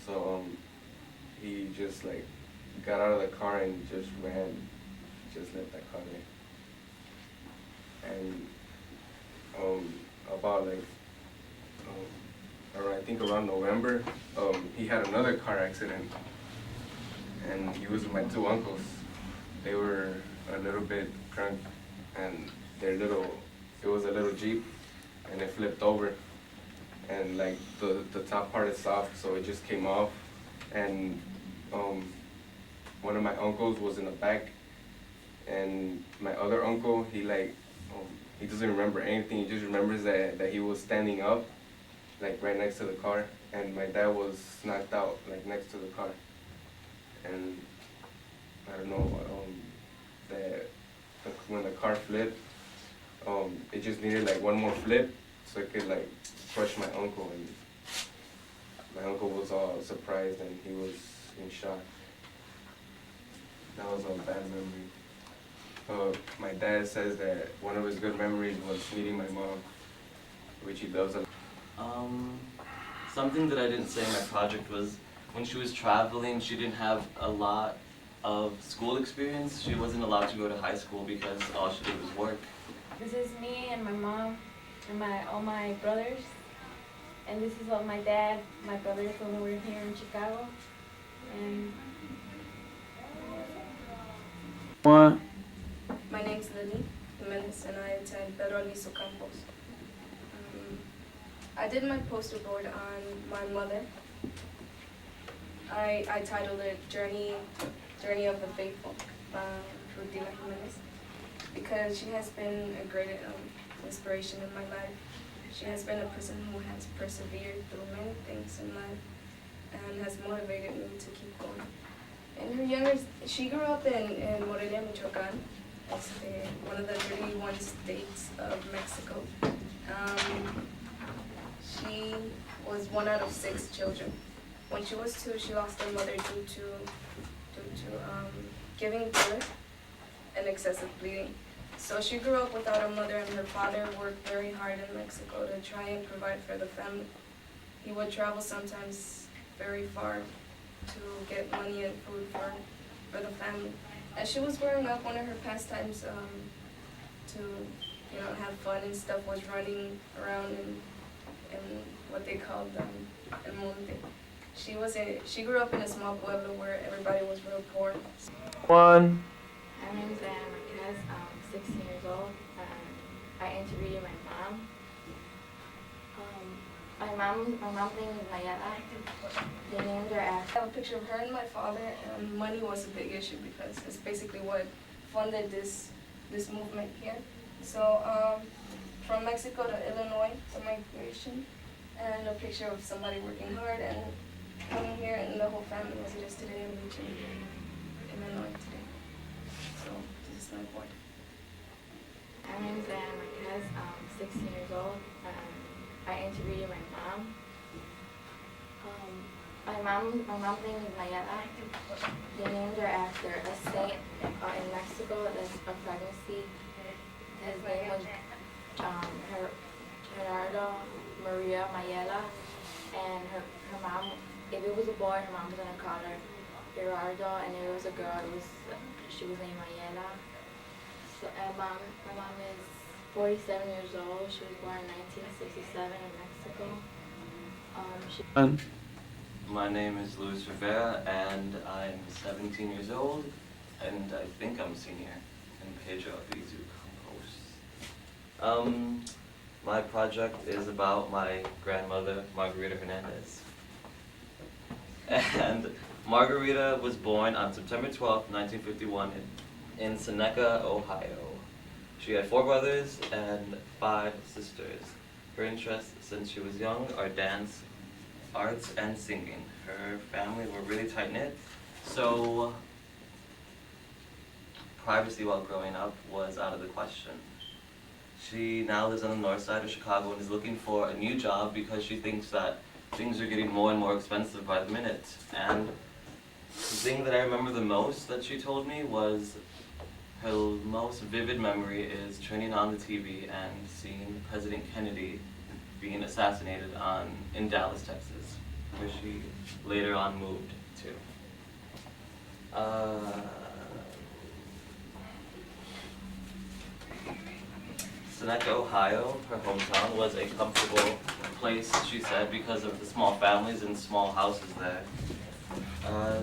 So he just like got out of the car and just ran, just left that car there. And about like, I think around November, he had another car accident, and he was with my 2 uncles. They were a little bit drunk, and their little it was a little Jeep, and it flipped over, and like the top part is soft, so it just came off, and one of my uncles was in the back, and my other uncle, he doesn't remember anything. He just remembers that he was standing up, like right next to the car, and my dad was knocked out, like next to the car, and I don't know, that when the car flipped, it just needed like one more flip so it could like crush my uncle, and my uncle was all surprised and he was in shock. That was a bad memory. My dad says that one of his good memories was meeting my mom, which he loves a lot. Something that I didn't say in my project was when she was traveling, she didn't have a lot of school experience. She wasn't allowed to go to high school because all she did was work. This is me and my mom and all my brothers. And this is all my dad, my brothers when we were here in Chicago. And One. My name's Lily Jimenez and I attend Pedro Campos. I did my poster board on my mother. I titled it Journey of the Faithful by Margarita Fernandez because she has been a great inspiration in my life. She has been a person who has persevered through many things in life and has motivated me to keep going. She grew up in Morelia, Michoacan. It's one of the 31 states of Mexico. She was one out of 6 children. When she was 2, she lost her mother due to giving birth and excessive bleeding. So she grew up without a mother, and her father worked very hard in Mexico to try and provide for the family. He would travel sometimes very far to get money and food for the family. As she was growing up, one of her pastimes to have fun and stuff was running around in what they called El Monte. She grew up in a small pueblo where everybody was real poor. One. My name is Anna Marquez. I'm 16 years old. I interviewed my mom. My mom's name is Mayala. They named her after. I have a picture of her and my father, and money was a big issue because it's basically what funded this movement here. So from Mexico to Illinois for migration, and a picture of somebody working hard and coming here, and the whole family was just today in Illinois today. So this is my board. My name is Anna Marquez. I'm 16 years old. I interviewed my mom. My mom's name is Mayala. They named her after a saint in Mexico that's a pregnancy. His name was Gerardo Maria Mayela, and her mom, if it was a boy, her mom was gonna call her Gerardo, and if it was a girl, she was named Mayela. So, my mom is 47 years old. She was born in 1967 in Mexico. My name is Luis Rivera, and I'm 17 years old, and I think I'm a senior in Pedro, Albizu, Campos. My project is about my grandmother, Margarita Fernandez. And Margarita was born on September 12, 1951 in Seneca, Ohio. She had 4 brothers and 5 sisters. Her interests since she was young are dance, arts, and singing. Her family were really tight-knit, so privacy while growing up was out of the question. She now lives on the north side of Chicago and is looking for a new job because she thinks that things are getting more and more expensive by the minute. And the thing that I remember the most that she told me was her most vivid memory is turning on the TV and seeing President Kennedy being assassinated in Dallas, Texas, where she later on moved to. Seneca, Ohio, her hometown, was a comfortable place, she said, because of the small families and small houses there.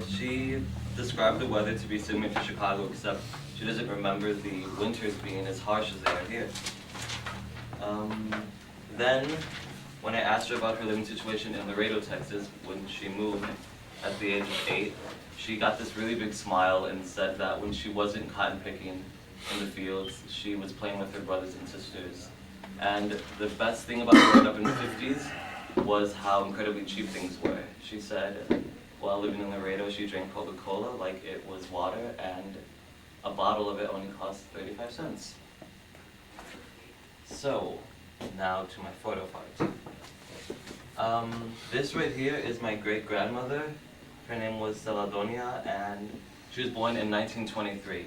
She described the weather to be similar to Chicago, except she doesn't remember the winters being as harsh as they are here. Then, when I asked her about her living situation in Laredo, Texas, when she moved at the age of 8, she got this really big smile and said that when she wasn't cotton picking in the fields, she was playing with her brothers and sisters. And the best thing about growing up in the 50s was how incredibly cheap things were. She said, while living in Laredo, she drank Coca-Cola like it was water, and a bottle of it only cost 35 cents. So, now to my photo part. This right here is my great-grandmother. Her name was Celadonia, and she was born in 1923.